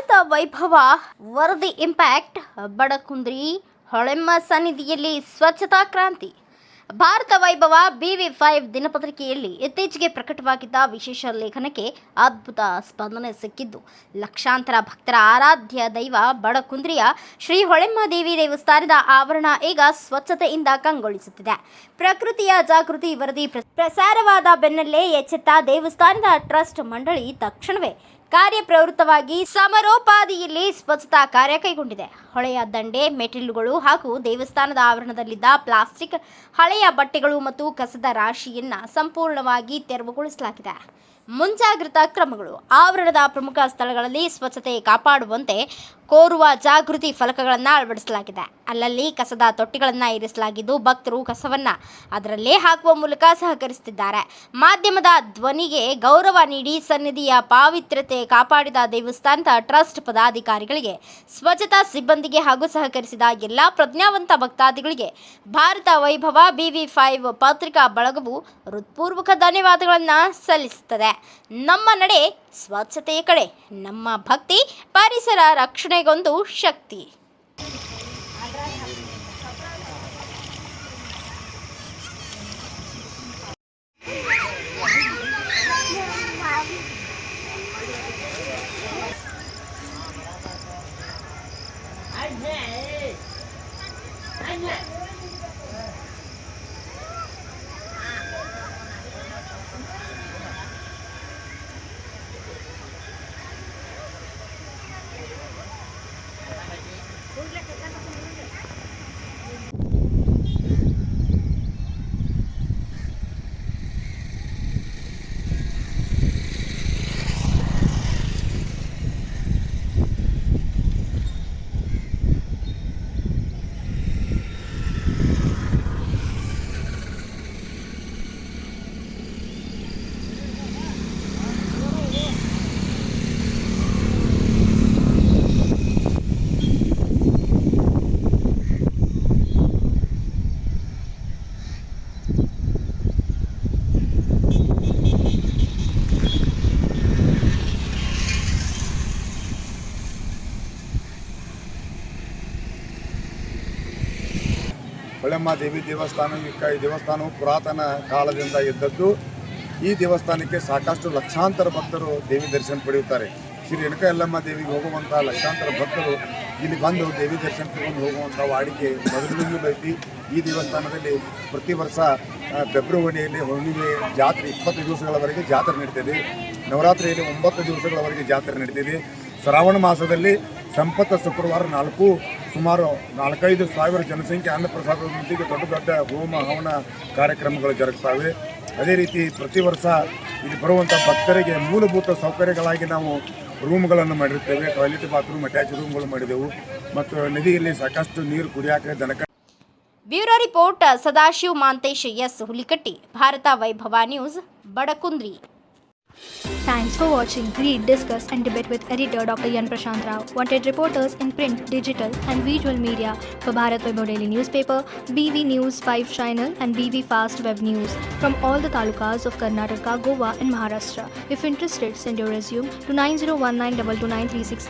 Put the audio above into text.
ಭಾರತ ವೈಭವ ವರದಿ ಇಂಪ್ಯಾಕ್ಟ್ ಬಡಕುಂದ್ರಿ ಹೊಳೆಮ್ಮ ಸನ್ನಿಧಿಯಲ್ಲಿ ಸ್ವಚ್ಛತಾ ಕ್ರಾಂತಿ. ಭಾರತ ವೈಭವ BV5 ದಿನಪತ್ರಿಕೆಯಲ್ಲಿ ಇತ್ತೀಚೆಗೆ ಪ್ರಕಟವಾಗಿದ್ದ ವಿಶೇಷ ಲೇಖನಕ್ಕೆ ಅದ್ಭುತ ಸ್ಪಂದನೆ ಸಿಕ್ಕಿದ್ದು, ಲಕ್ಷಾಂತರ ಭಕ್ತರ ಆರಾಧ್ಯ ದೈವ ಬಡಕುಂದ್ರಿಯ ಶ್ರೀ ಹೊಳೆಮ್ಮ ದೇವಿ ದೇವಸ್ಥಾನದ ಆವರಣ ಈಗ ಸ್ವಚ್ಛತೆಯಿಂದ ಕಂಗೊಳಿಸುತ್ತಿದೆ. ಪ್ರಕೃತಿಯ ಜಾಗೃತಿ ವರದಿ ಪ್ರಸಾರವಾದ ಬೆನ್ನಲ್ಲೇ ಎಚ್ಚೆತ್ತ ದೇವಸ್ಥಾನದ ಟ್ರಸ್ಟ್ ಮಂಡಳಿ ತಕ್ಷಣವೇ ಕಾರ್ಯಪ್ರವೃತ್ತವಾಗಿ ಸಮರೋಪಾದಿಯಲ್ಲಿ ಸ್ವಚ್ಛತಾ ಕಾರ್ಯ ಕೈಗೊಂಡಿದೆ. ಹೊಳೆಯ ದಂಡೆ, ಮೆಟ್ಟಿಲುಗಳು ಹಾಗೂ ದೇವಸ್ಥಾನದ ಆವರಣದಲ್ಲಿದ್ದ ಪ್ಲಾಸ್ಟಿಕ್, ಹಳೆಯ ಬಟ್ಟೆಗಳು ಮತ್ತು ಕಸದ ರಾಶಿಯನ್ನು ಸಂಪೂರ್ಣವಾಗಿ ತೆರವುಗೊಳಿಸಲಾಗಿದೆ. ಮುಂಜಾಗ್ರತಾ ಕ್ರಮಗಳು. ಆವರಣದ ಪ್ರಮುಖ ಸ್ಥಳಗಳಲ್ಲಿ ಸ್ವಚ್ಛತೆ ಕಾಪಾಡುವಂತೆ ಕೋರುವ ಜಾಗೃತಿ ಫಲಕಗಳನ್ನು ಅಳವಡಿಸಲಾಗಿದೆ. ಅಲ್ಲಲ್ಲಿ ಕಸದ ತೊಟ್ಟಿಗಳನ್ನು ಇರಿಸಲಾಗಿದ್ದು, ಭಕ್ತರು ಕಸವನ್ನು ಅದರಲ್ಲೇ ಹಾಕುವ ಮೂಲಕ ಸಹಕರಿಸುತ್ತಿದ್ದಾರೆ. ಮಾಧ್ಯಮದ ಧ್ವನಿಗೆ ಗೌರವ ನೀಡಿ ಸನ್ನಿಧಿಯ ಪಾವಿತ್ರ್ಯತೆ ಕಾಪಾಡಿದ ದೇವಸ್ಥಾನದ ಟ್ರಸ್ಟ್ ಪದಾಧಿಕಾರಿಗಳಿಗೆ, ಸ್ವಚ್ಛತಾ ಸಿಬ್ಬಂದಿಗೆ ಹಾಗೂ ಸಹಕರಿಸಿದ ಎಲ್ಲ ಪ್ರಜ್ಞಾವಂತ ಭಕ್ತಾದಿಗಳಿಗೆ ಭಾರತ ವೈಭವ BV5 ಪತ್ರಿಕಾ ಬಳಗವು ಹೃತ್ಪೂರ್ವಕ ಧನ್ಯವಾದಗಳನ್ನು ಸಲ್ಲಿಸುತ್ತದೆ. ನಮ್ಮ ನಡೆ ಸ್ವಚ್ಛತೆಯ ಕಡೆ, ನಮ್ಮ ಭಕ್ತಿ ಪರಿಸರ ರಕ್ಷಣೆಗೊಂದು ಶಕ್ತಿ. ಹೊಳೆಮ್ಮ ದೇವಿ ದೇವಸ್ಥಾನವು ಪುರಾತನ ಕಾಲದಿಂದ ಇದ್ದದ್ದು. ಈ ದೇವಸ್ಥಾನಕ್ಕೆ ಸಾಕಷ್ಟು ಲಕ್ಷಾಂತರ ಭಕ್ತರು ದೇವಿ ದರ್ಶನ ಪಡೆಯುತ್ತಾರೆ. ಶ್ರೀ ರೇಣುಕಾ ಯಲ್ಲಮ್ಮ ದೇವಿಗೆ ಹೋಗುವಂಥ ಲಕ್ಷಾಂತರ ಭಕ್ತರು ಇಲ್ಲಿ ಬಂದು ದೇವಿ ದರ್ಶನ ತಗೊಂಡು ಹೋಗುವಂಥ ವಾಡಿಕೆ ಮೊದಲಿನಿಂದಲೂ ಐತಿ. ಈ ದೇವಸ್ಥಾನದಲ್ಲಿ ಪ್ರತಿ ವರ್ಷ ಫೆಬ್ರವರಿಯಲ್ಲಿ ಹುಣ್ಣಿಮೆ ಜಾತ್ರೆ 20 ದಿವಸಗಳವರೆಗೆ ಜಾತ್ರೆ ನಡೀತದೆ. ನವರಾತ್ರಿಯಲ್ಲಿ 9 ದಿವಸಗಳವರೆಗೆ ಜಾತ್ರೆ ನಡೀತಿದೆ. ಶ್ರಾವಣ ಮಾಸದಲ್ಲಿ ಸಂಪತ್ತ ಶುಕ್ರವಾರ ಸುಮಾರು 4-5 ಸಾವಿರ ಜನಸಂಖ್ಯೆ ಅನ್ನಪ್ರಸಾದದೊಂದಿಗೆ ದೊಡ್ಡ ದೊಡ್ಡ ಹೋಮ ಹವನ ಕಾರ್ಯಕ್ರಮಗಳು ಜರುಗ್ತವೆ. ಅದೇ ರೀತಿ ಪ್ರತಿ ವರ್ಷ ಇಲ್ಲಿ ಬರುವಂಥ ಭಕ್ತರಿಗೆ ಮೂಲಭೂತ ಸೌಕರ್ಯಗಳಾಗಿ ನಾವು ರೂಮ್ಗಳನ್ನು ಮಾಡಿರ್ತೇವೆ. ಟಾಯ್ಲೆಟ್, ಬಾತ್ರೂಮ್, ಅಟ್ಯಾಚ್ ರೂಮ್ಗಳು ಮಾಡಿದೆವು. ಮತ್ತು ನದಿಯಲ್ಲಿ ಸಾಕಷ್ಟು ನೀರು ಕುಡಿಯಾಕ ದನಕ. Bureau report Sadashiv Mantesh S Hulikatti, Bharata Vaibhava news, Badakundri. Thanks for watching. Read, discuss and debate with editor Dr. Yan Prashant Rao. Wanted reporters in print, digital and visual media for Bharat Vaibhav Daily Newspaper, BV News 5 Channel and BV Fast Web News from all the talukas of Karnataka, Goa and Maharashtra. If interested, send your resume to 9019229369.